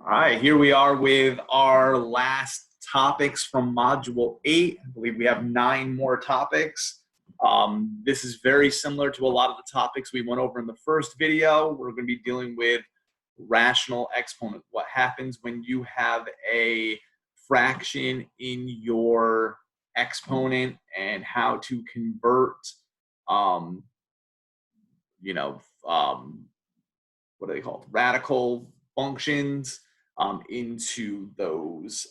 All right, here we are with our last topics from Module 8. I believe we have 9 more topics. This is very similar to a lot of the topics we went over in the first video. We're going to be dealing with rational exponent. What happens when you have a fraction in your exponent and how to convert, what are they called? Radical functions into those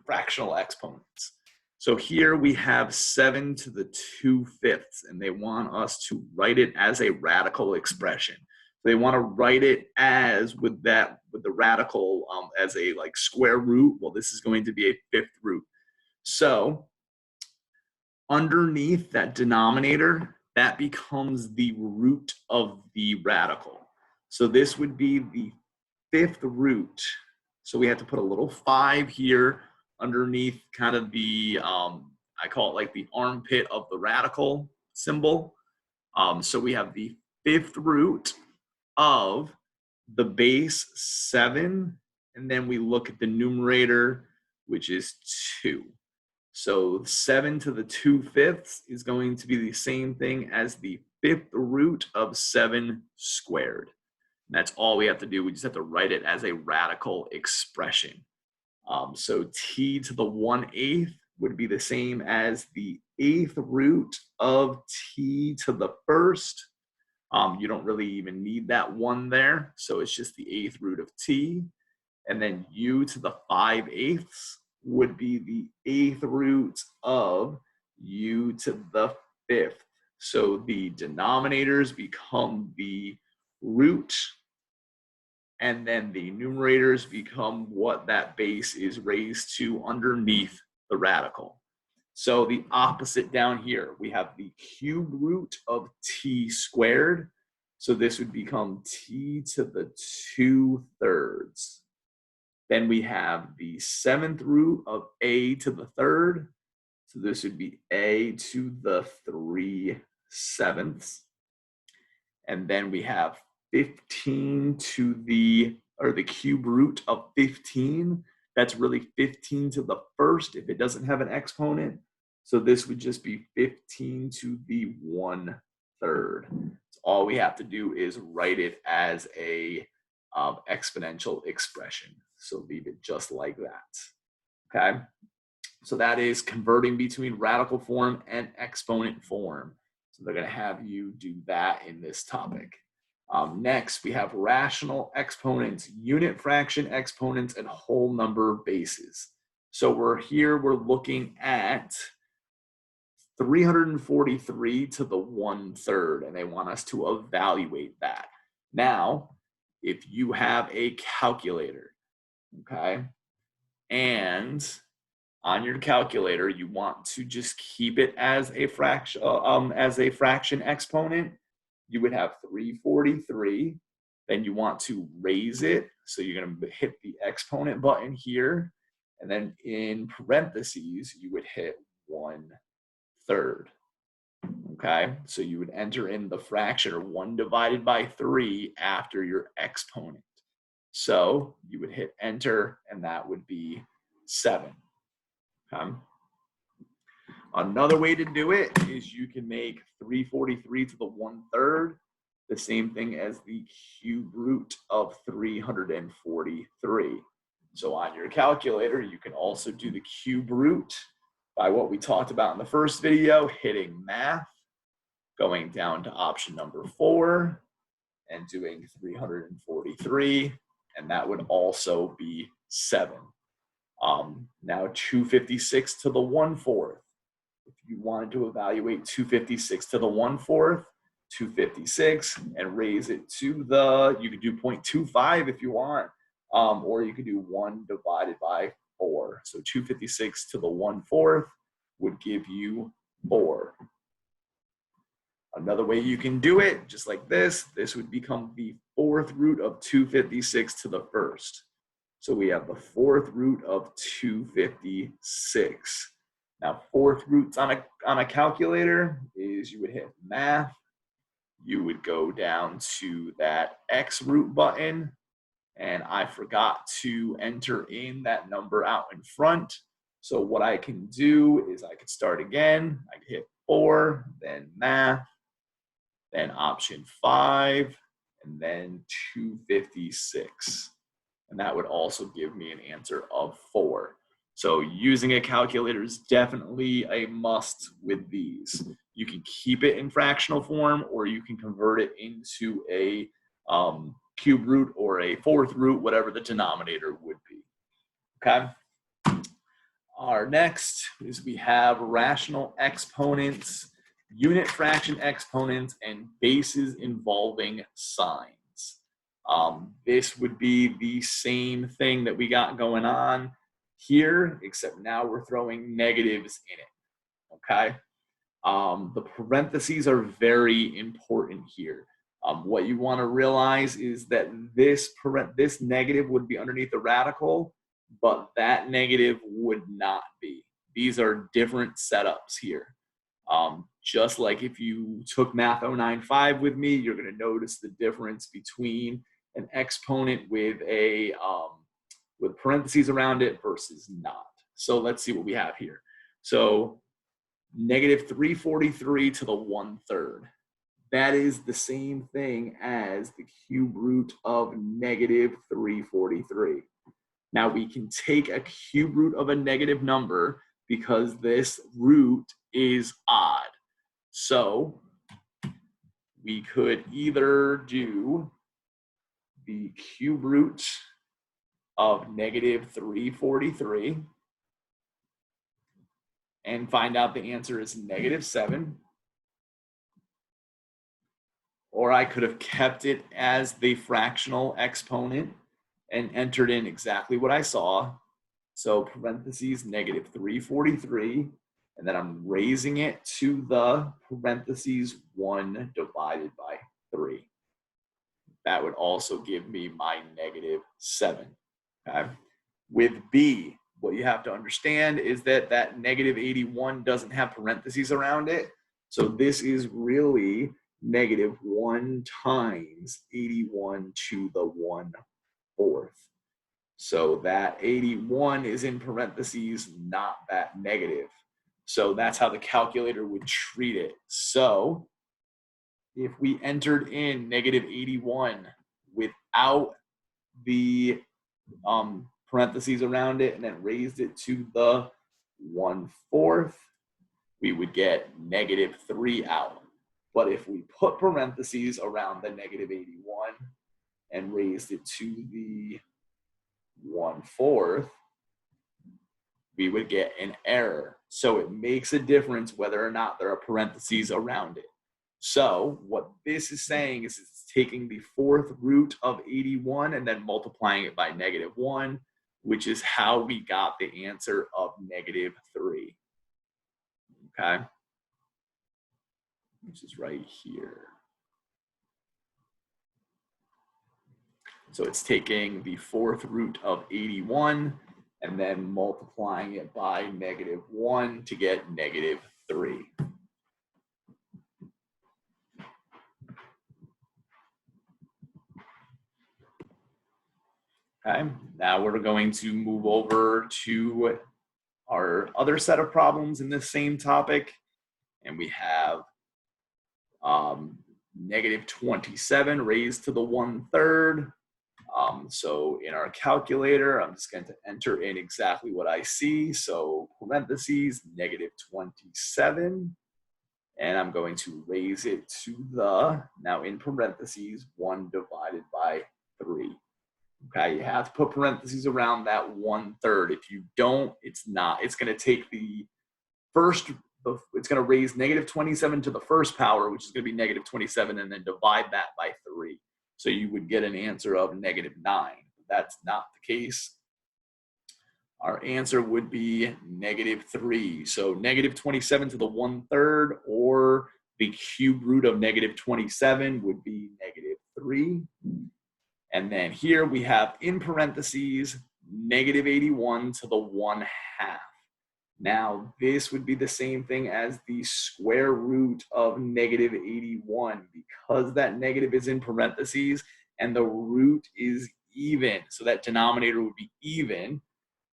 fractional exponents. So here we have 7 to the 2/5, and they want us to write it as a radical expression. They want to write it as with the radical as a like square root. Well, this is going to be a 5th root. So underneath that denominator, that becomes the root of the radical. So this would be the 5th root. So we have to put a little 5 here underneath kind of the, I call it like the armpit of the radical symbol. So we have the 5th root of the base 7, and then we look at the numerator, which is 2. So 7 to the 2/5 is going to be the same thing as the 5th root of 7 squared. And that's all we have to do. We just have to write it as a radical expression. So t to the 1/8 would be the same as the 8th root of t to the 1st. You don't really even need that 1 there. So it's just the 8th root of t. And then u to the 5/8 would be the 8th root of u to the 5th. So the denominators become the root, and then the numerators become what that base is raised to underneath the radical. So the opposite down here, we have the cube root of t squared. So this would become t to the 2/3. Then we have the 7th root of a to the 3rd. So this would be a to the 3/7. And then we have 15 to the cube root of 15. That's really 15 to the 1st if it doesn't have an exponent. So this would just be 15 to the 1/3. So all we have to do is write it as a exponential expression. So leave it just like that. Okay. So that is converting between radical form and exponent form. So they're going to have you do that in this topic. Next, we have rational exponents, unit fraction exponents, and whole number bases. So we're looking at 343 to the 1/3, and they want us to evaluate that. Now, if you have a calculator, okay, and on your calculator, you want to just keep it as a fraction exponent, you would have 343. Then you want to raise it. So you're going to hit the exponent button here. And then in parentheses, you would hit 1/3. Okay. So you would enter in the fraction, or 1 divided by 3, after your exponent. So you would hit enter, and that would be 7. Okay. Another way to do it is you can make 343 to the 1/3 the same thing as the cube root of 343. So on your calculator, you can also do the cube root by what we talked about in the first video, hitting math, going down to option number 4, and doing 343, and that would also be 7. Now 256 to the 1/4. If you wanted to evaluate 256 to the 1/4, 256, and raise it to you could do 0.25 if you want, or you could do 1 divided by 4. So 256 to the 1/4 would give you 4. Another way you can do it, just like this would become the 4th root of 256 to the 1st. So we have the 4th root of 256. Now, 4th roots on a calculator is you would hit math. You would go down to that X root button, And I forgot to enter in that number out in front. So what I can do is I could start again. I could hit 4, then math, then option 5, and then 256. And that would also give me an answer of 4. So using a calculator is definitely a must with these. You can keep it in fractional form, or you can convert it into a cube root or a fourth root, whatever the denominator would be. Okay. Our next is we have rational exponents, unit fraction exponents, and bases involving signs. This would be the same thing that we got going on here, except now we're throwing negatives in it, okay? The parentheses are very important here. What you want to realize is that this negative would be underneath the radical, but that negative would not be. These are different setups here. Just like if you took Math 095 with me, you're going to notice the difference between an exponent with a with parentheses around it versus not. So let's see what we have here. So negative 343 to the 1/3. That is the same thing as the cube root of negative 343. Now we can take a cube root of a negative number because this root is odd. So we could either do the cube root of negative 343 and find out the answer is negative 7. Or I could have kept it as the fractional exponent and entered in exactly what I saw. So parentheses negative 343, and then I'm raising it to the parentheses 1 divided by 3. That would also give me my negative 7. Okay. With B, what you have to understand is that that negative 81 doesn't have parentheses around it. So this is really negative 1 times 81 to the 1/4. So that 81 is in parentheses, not that negative. So that's how the calculator would treat it. So if we entered in negative 81 without the parentheses around it and then raised it to the 1/4, we would get negative 3 out. But if we put parentheses around the negative 81 and raised it to the 1/4, we would get an error. So it makes a difference whether or not there are parentheses around it. So what this is saying is it's taking the fourth root of 81 and then multiplying it by negative 1, which is how we got the answer of negative 3. Okay? Which is right here. So it's taking the fourth root of 81 and then multiplying it by negative 1 to get negative 3. Okay, now we're going to move over to our other set of problems in this same topic. And we have negative 27 raised to the 1/3. So in our calculator, I'm just going to enter in exactly what I see. So parentheses, negative 27. And I'm going to raise it to the, now in parentheses, 1 divided by 3. Okay, you have to put parentheses around that 1/3. If you don't, it's not. It's going to take the first, it's going to raise negative 27 to the first power, which is going to be negative 27, and then divide that by 3. So you would get an answer of negative 9. That's not the case. Our answer would be negative 3. So negative 27 to the 1/3, or the cube root of negative 27 would be negative 3. And then here we have in parentheses, negative 81 to the 1/2. Now this would be the same thing as the square root of negative 81, because that negative is in parentheses and the root is even, so that denominator would be even,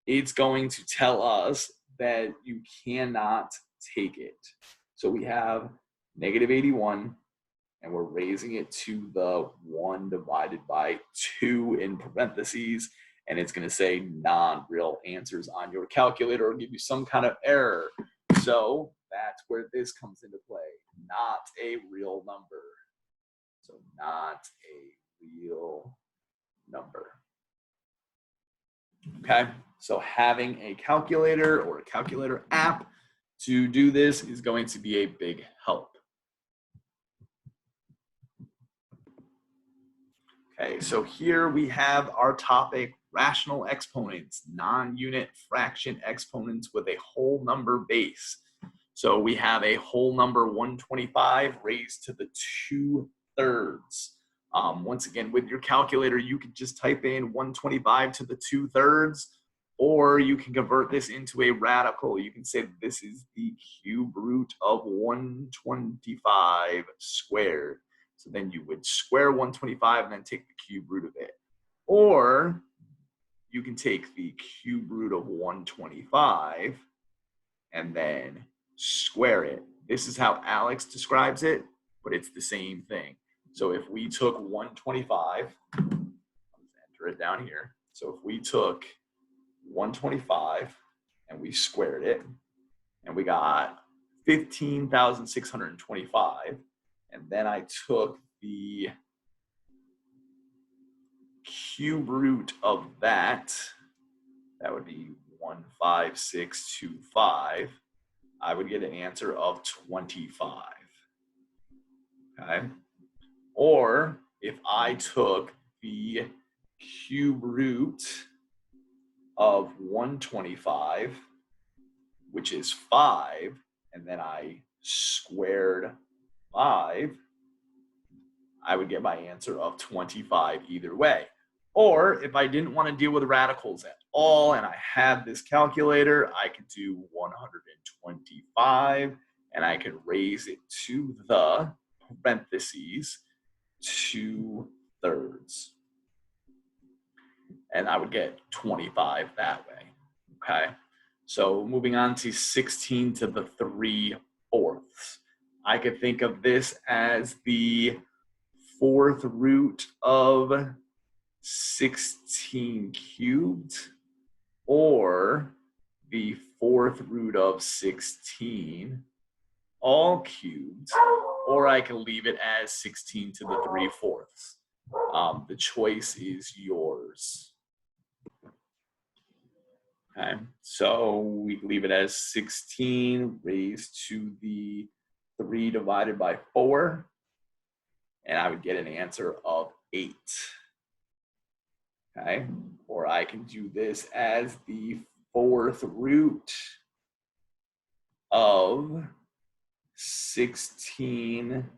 it's going to tell us that you cannot take it. So we have negative 81, and we're raising it to the 1 divided by 2 in parentheses, and it's going to say non-real answers on your calculator or give you some kind of error. So that's where this comes into play, not a real number. So not a real number. Okay, so having a calculator or a calculator app to do this is going to be a big help. Okay, so here we have our topic, rational exponents, non-unit fraction exponents with a whole number base. So we have a whole number 125 raised to the 2/3. Once again, with your calculator, you can just type in 125 to the 2/3, or you can convert this into a radical. You can say that this is the cube root of 125 squared. So then you would square 125 and then take the cube root of it. Or you can take the cube root of 125 and then square it. This is how Alex describes it, but it's the same thing. So if we took 125, I'll enter it down here. So if we took 125 and we squared it, and we got 15,625, and then I took the cube root of that, that would be 15625, I would get an answer of 25. Okay? Or if I took the cube root of 125, which is 5, and then I squared 5, I would get my answer of 25 either way. Or if I didn't want to deal with radicals at all and I had this calculator, I could do 125 and I could raise it to the parentheses 2/3. And I would get 25 that way. Okay. So moving on to 16 to the 3/4. I could think of this as the 4th root of 16 cubed, or the 4th root of 16 all cubed, or I can leave it as 16 to the 3/4. The choice is yours. Okay, so we leave it as 16 raised to the 3 divided by 4, and I would get an answer of 8. Okay, or I can do this as the 4th root of 16.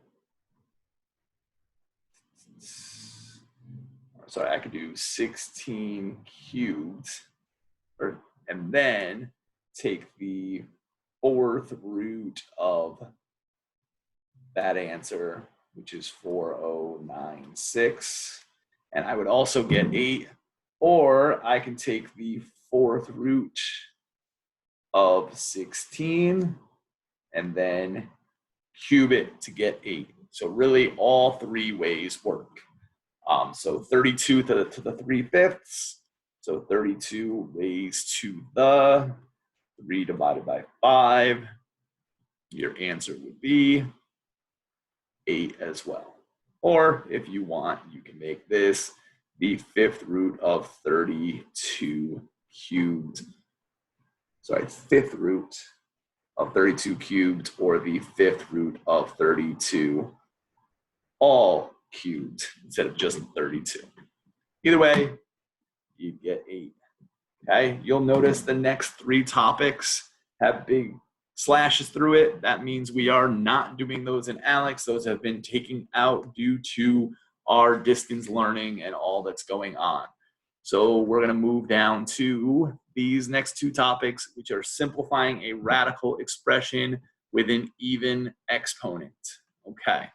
Sorry, I could do 16 cubed, and then take the 4th root of that answer, which is 4096, and I would also get 8. Or I can take the 4th root of 16 and then cube it to get 8. So really all 3 ways work. So 32 to the 3/5. So 32 raised to the 3 divided by 5. Your answer would be 8 as well. Or if you want, you can make this the 5th root of 32 cubed. Sorry, 5th root of 32 cubed, or the 5th root of 32 all cubed instead of just 32. Either way, you get 8. Okay, you'll notice the next 3 topics have big slashes through it. That means we are not doing those in Alex. Those have been taken out due to our distance learning and all that's going on. So we're going to move down to these next 2 topics, which are simplifying a radical expression with an even exponent. Okay,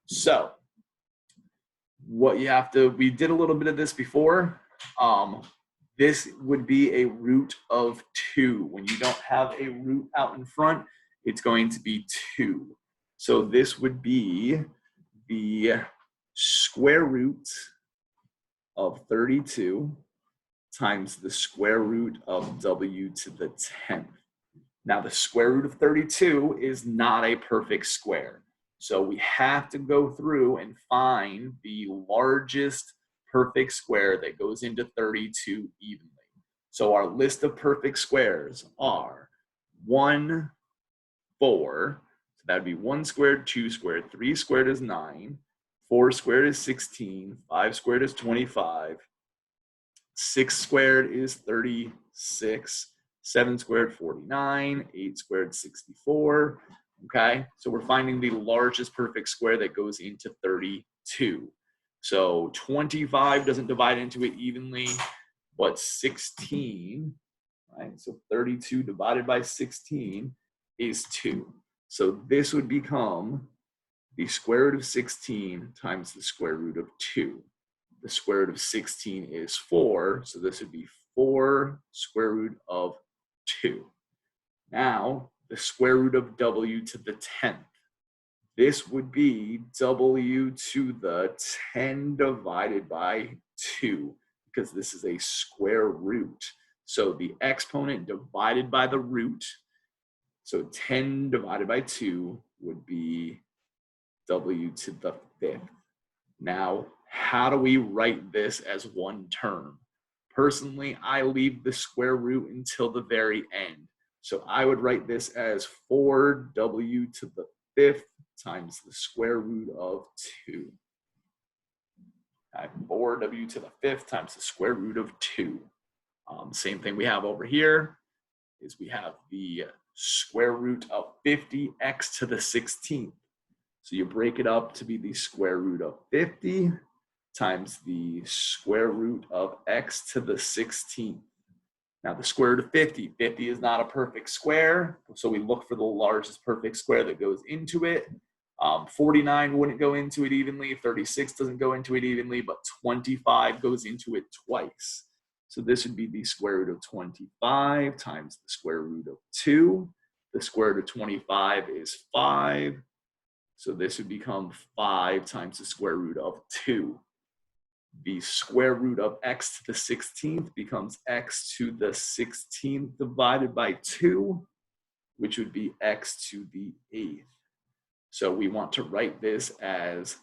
so what you have to, we did a little bit of this before. This would be a root of 2. When you don't have a root out in front, it's going to be 2. So this would be the square root of 32 times the square root of w to the 10th. Now the square root of 32 is not a perfect square. So we have to go through and find the largest perfect square that goes into 32 evenly. So our list of perfect squares are 1, 4. So that would be 1 squared, 2 squared, 3 squared is 9, 4 squared is 16, 5 squared is 25, 6 squared is 36, 7 squared 49, 8 squared 64. Okay, so we're finding the largest perfect square that goes into 32. So 25 doesn't divide into it evenly, but 16, right? So 32 divided by 16 is 2. So this would become the square root of 16 times the square root of 2. The square root of 16 is 4, so this would be 4 square root of 2. Now, the square root of w to the 10th. This would be w to the 10 divided by 2, because this is a square root. So the exponent divided by the root, so 10 divided by 2 would be w to the 5th. Now, how do we write this as one term? Personally, I leave the square root until the very end. So I would write this as 4w to the 5th times the square root of 2. 4w to the 5th times the square root of 2. Same thing we have over here is we have the square root of 50x to the 16th. So you break it up to be the square root of 50 times the square root of x to the 16th. Now the square root of 50 is not a perfect square, so we look for the largest perfect square that goes into it. 49 wouldn't go into it evenly, 36 doesn't go into it evenly, but 25 goes into it twice. So this would be the square root of 25 times the square root of 2. The square root of 25 is 5. So this would become 5 times the square root of 2. The square root of x to the 16th becomes x to the 16th divided by 2, which would be x to the 8th. So we want to write this as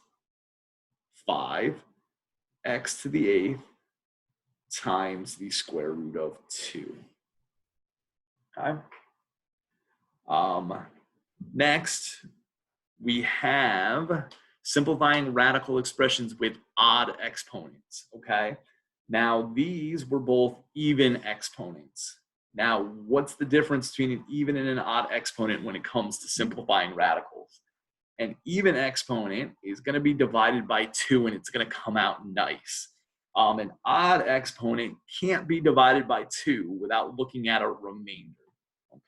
5 x to the 8th times the square root of 2. Okay. Next, we have simplifying radical expressions with odd exponents, okay? Now, these were both even exponents. Now, what's the difference between an even and an odd exponent when it comes to simplifying radicals? An even exponent is going to be divided by 2 and it's going to come out nice. An odd exponent can't be divided by 2 without looking at a remainder,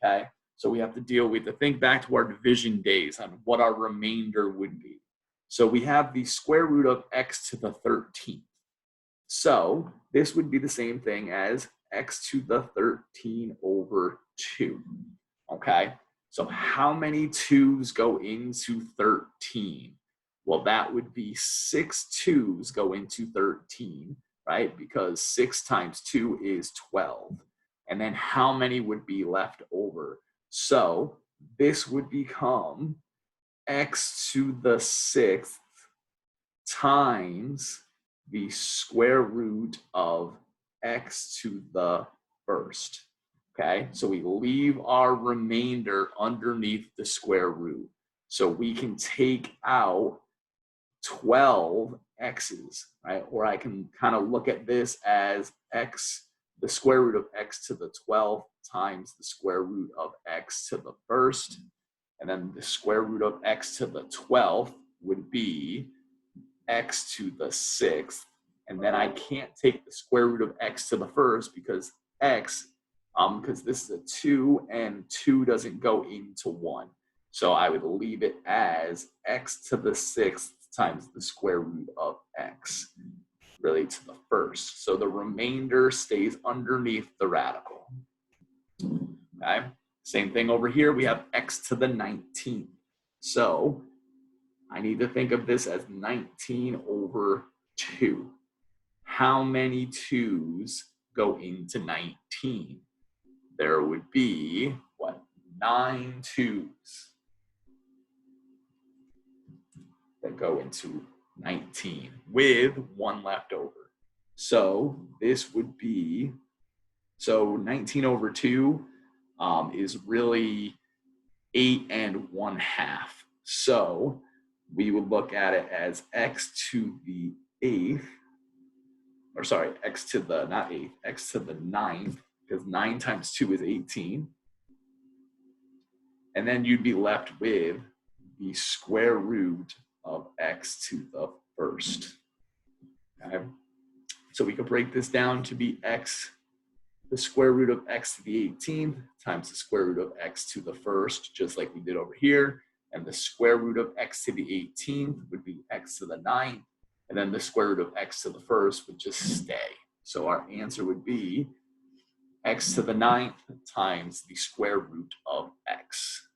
okay? So we have to think back to our division days on what our remainder would be. So we have the square root of x to the 13th. So this would be the same thing as x to the 13 over 2, okay? So how many 2's go into 13? Well, that would be 6 2's go into 13, right? Because 6 times 2 is 12. And then how many would be left over? So this would become x to the 6th times the square root of x to the 1st. Okay, so we leave our remainder underneath the square root. So we can take out 12 x's, right? Or I can kind of look at this as x, the square root of x to the 12th times the square root of x to the 1st. And then the square root of x to the 12th would be x to the 6th. And then I can't take the square root of x to the 1st because because this is a 2 and 2 doesn't go into 1. So I would leave it as x to the 6th times the square root of x, really to the first. So the remainder stays underneath the radical. Okay, same thing over here. We have x to the 19th. So I need to think of this as 19 over 2. How many 2's go into 19? There would be, what, 9 2's that go into 19 with 1 left over. So this would be, so 19 over 2 is really 8 1/2. So we would look at it as x to the 8th, or sorry, x to the, not 8th, x to the 9th, because 9 times 2 is 18. And then you'd be left with the square root of x to the first. Okay? So we could break this down to be x, the square root of x to the 18th times the square root of x to the first, just like we did over here. And the square root of x to the 18th would be x to the 9th. And then the square root of x to the first would just stay. So our answer would be x to the 9th times the square root of x.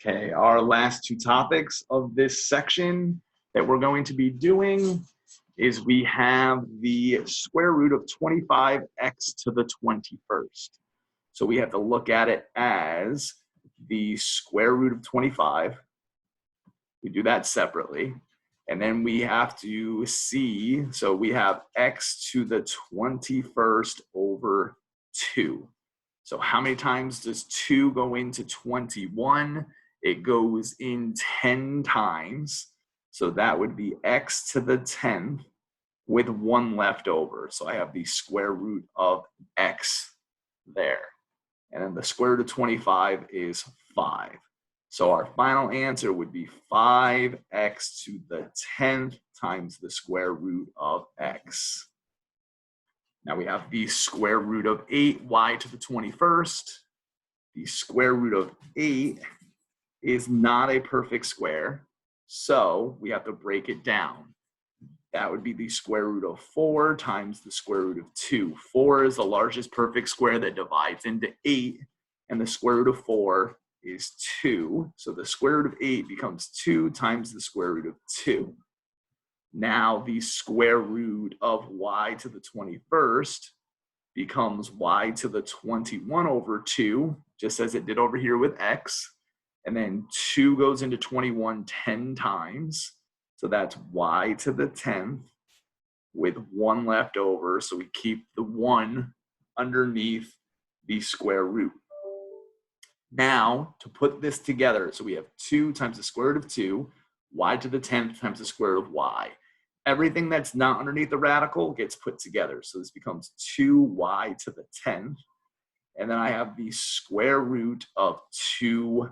Okay, our last two topics of this section that we're going to be doing is we have the square root of 25x to the 21st. So we have to look at it as the square root of 25. We do that separately. And then we have to see, so we have x to the 21st over 2. So how many times does 2 go into 21? It goes in 10 times. So that would be x to the 10th with 1 left over. So I have the square root of x there. And then the square root of 25 is 5. So our final answer would be 5x to the 10th times the square root of x. Now we have the square root of 8y to the 21st. The square root of 8 is not a perfect square, so we have to break it down. That would be the square root of 4 times the square root of 2. 4 is the largest perfect square that divides into 8, and the square root of 4 is 2. So the square root of 8 becomes 2 times the square root of 2. Now the square root of y to the 21st becomes y to the 21 over 2, just as it did over here with x. And then 2 goes into 21 10 times. So that's y to the 10th with 1 left over. So we keep the 1 underneath the square root. Now, to put this together, so we have 2 times the square root of 2, y to the 10th times the square root of y. Everything that's not underneath the radical gets put together. So this becomes 2y to the 10th. And then I have the square root of 2y.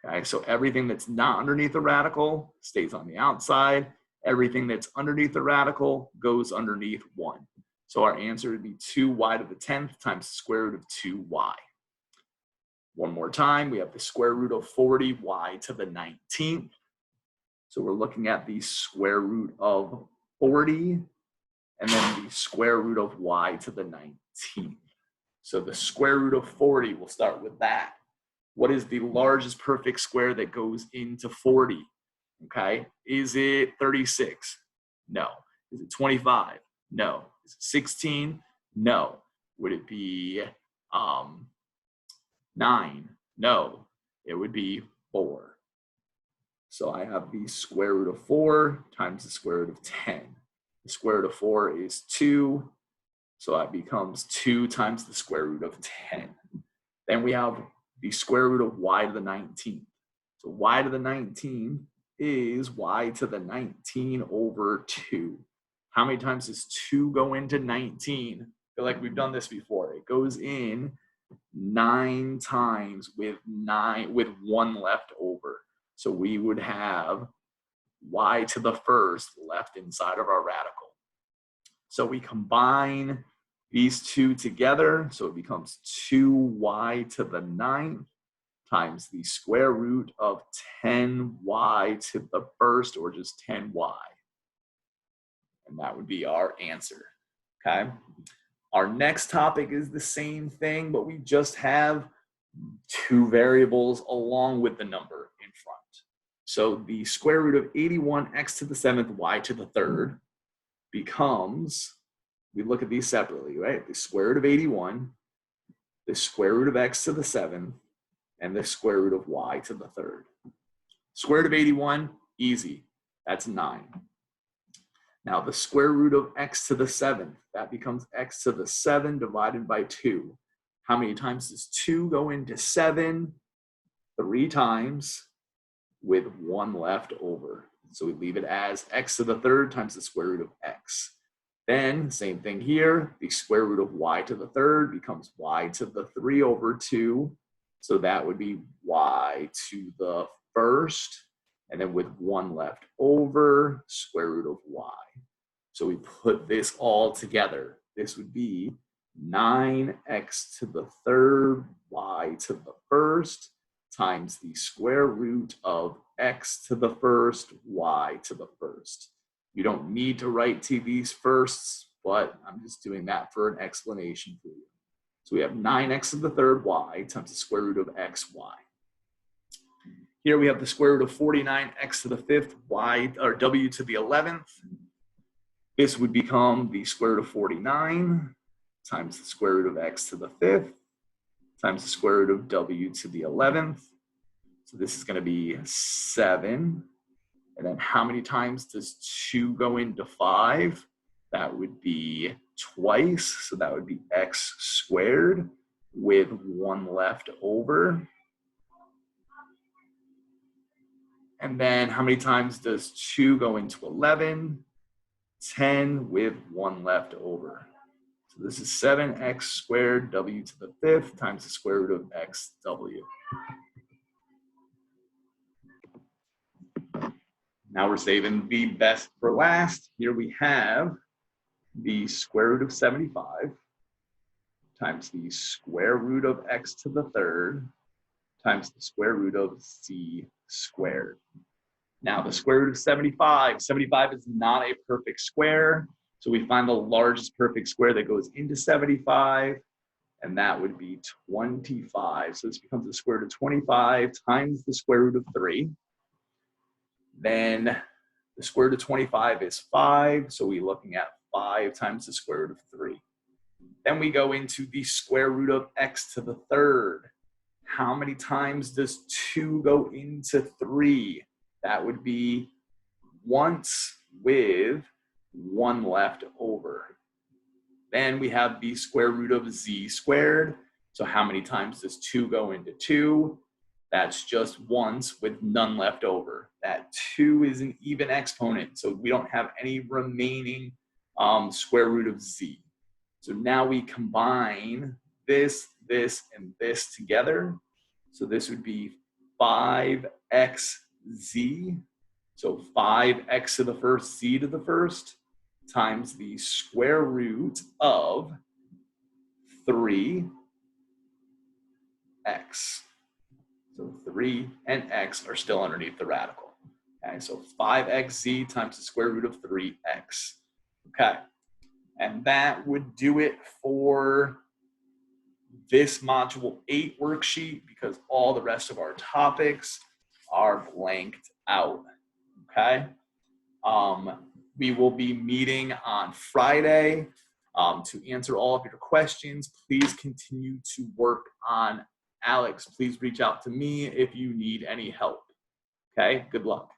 Okay, so everything that's not underneath the radical stays on the outside. Everything that's underneath the radical goes underneath 1. So our answer would be 2y to the 10th times the square root of 2y. One more time, we have the square root of 40y to the 19th. So we're looking at the square root of 40 and then the square root of y to the 19th. So the square root of 40, we'll start with that. What is the largest perfect square that goes into 40? Okay, is it 36? No. Is it 25? No. Is it 16? No. Would it be 9? No. It would be 4. So I have the square root of 4 times the square root of 10. The square root of 4 is 2. So that becomes 2 times the square root of 10. Then we have the square root of y to the 19th. So y to the 19th is y to the 19 over 2. How many times does 2 go into 19? I feel like we've done this before. It goes in 9 times with 1 left over. So we would have y to the first left inside of our radical. So we combine these two together, so it becomes 2y to the 9th times the square root of 10y to the first, or just 10y. And that would be our answer, okay? Our next topic is the same thing, but we just have two variables along with the number in front. So the square root of 81 x to the 7th y to the 3rd becomes, we look at these separately, right? The square root of 81, the square root of x to the 7th, and the square root of y to the 3rd. Square root of 81, easy, that's 9. Now the square root of x to the 7th, that becomes x to the 7 divided by 2. How many times does 2 go into 7? 3 times, with 1 left over. So we leave it as x to the 3rd times the square root of x. Then, same thing here, the square root of y to the 3rd becomes y to the 3 over 2. So that would be y to the 1st, and then with 1 left over, square root of y. So we put this all together. This would be 9x to the 3rd, y to the 1st, times the square root of x to the 1st, y to the 1st. You don't need to write to these firsts, but I'm just doing that for an explanation for you. So we have 9x to the 3rd, y, times the square root of x, y. Here we have the square root of 49x to the 5th, y, or w to the 11th. This would become the square root of 49 times the square root of x to the 5th times the square root of w to the 11th. So this is going to be 7. And then how many times does 2 go into 5? That would be twice. So that would be x squared with 1 left over. And then how many times does 2 go into 11? 10 with 1 left over. So this is 7x squared w to the 5th times the square root of xw. Now we're saving the best for last. Here we have the square root of 75 times the square root of x to the 3rd times the square root of c squared. Now the square root of 75, 75 is not a perfect square. So we find the largest perfect square that goes into 75, and that would be 25. So this becomes the square root of 25 times the square root of 3. Then the square root of 25 is 5, so we're looking at 5 times the square root of 3. Then we go into the square root of x to the 3rd. How many times does 2 go into 3? That would be once with 1 left over. Then we have the square root of z squared. So how many times does 2 go into 2? That's just once with none left over. That 2 is an even exponent, so we don't have any remaining square root of z. So now we combine this, this, and this together. So this would be 5xz. So 5x to the 1st, z to the 1st, times the square root of 3x. So 3 and x are still underneath the radical. Okay, so 5xz times the square root of 3x. Okay, and that would do it for this module 8 worksheet, because all the rest of our topics are blanked out. Okay, we will be meeting on Friday to answer all of your questions. Please continue to work on Alex. Please reach out to me if you need any help. Okay, good luck.